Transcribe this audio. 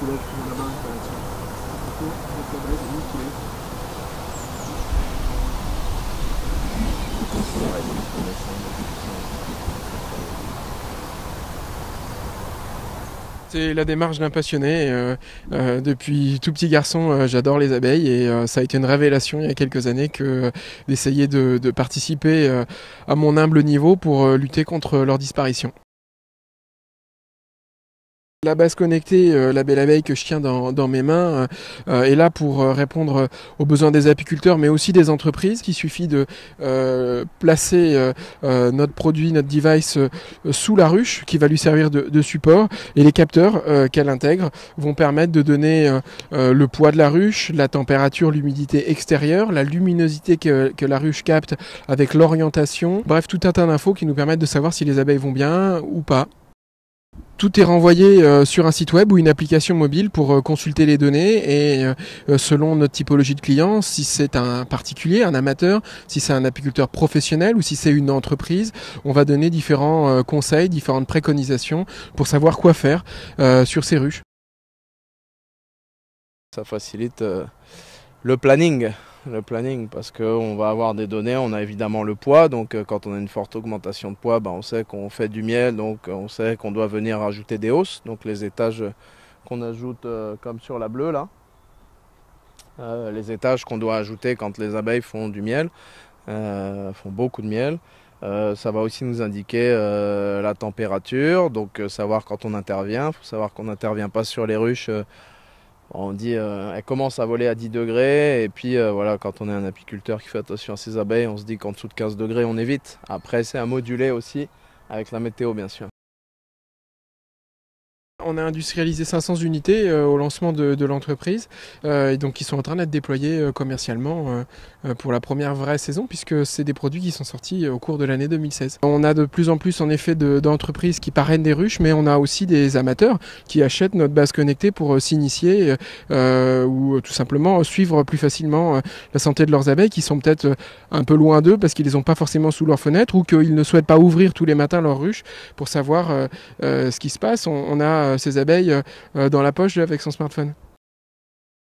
soulève toujours la barre d'interaction. Il faut recadrer de nickel. C'est la démarche d'un passionné. Depuis tout petit garçon, j'adore les abeilles et ça a été une révélation il y a quelques années d'essayer de participer à mon humble niveau pour lutter contre leur disparition. La base connectée, la belle abeille que je tiens dans mes mains, est là pour répondre aux besoins des apiculteurs, mais aussi des entreprises. Il suffit de placer notre produit, notre device sous la ruche, qui va lui servir de support, et les capteurs qu'elle intègre vont permettre de donner le poids de la ruche, la température, l'humidité extérieure, la luminosité que la ruche capte avec l'orientation. Bref, tout un tas d'infos qui nous permettent de savoir si les abeilles vont bien ou pas. Tout est renvoyé sur un site web ou une application mobile pour consulter les données et selon notre typologie de client, si c'est un particulier, un amateur, si c'est un apiculteur professionnel ou si c'est une entreprise, on va donner différents conseils, différentes préconisations pour savoir quoi faire sur ces ruches. Ça facilite le planning parce qu'on va avoir des données, on a évidemment le poids, donc quand on a une forte augmentation de poids, on sait qu'on fait du miel, donc on sait qu'on doit venir ajouter des hausses, donc les étages qu'on ajoute comme sur la bleue là, les étages qu'on doit ajouter quand les abeilles font du miel, font beaucoup de miel. Ça va aussi nous indiquer la température, donc savoir quand on intervient. Il faut savoir qu'on n'intervient pas sur les ruches. On dit elle commence à voler à 10 degrés et puis voilà, quand on est un apiculteur qui fait attention à ses abeilles, on se dit qu'en dessous de 15 degrés on évite. Après c'est à moduler aussi avec la météo bien sûr. On a industrialisé 500 unités au lancement de l'entreprise et donc qui sont en train d'être déployées commercialement pour la première vraie saison, puisque c'est des produits qui sont sortis au cours de l'année 2016. On a de plus en plus en effet d'entreprises qui parrainent des ruches, mais on a aussi des amateurs qui achètent notre base connectée pour s'initier ou tout simplement suivre plus facilement la santé de leurs abeilles qui sont peut-être un peu loin d'eux parce qu'ils les ont pas forcément sous leur fenêtre ou qu'ils ne souhaitent pas ouvrir tous les matins leur ruche pour savoir ce qui se passe. On a ces abeilles dans la poche avec son smartphone.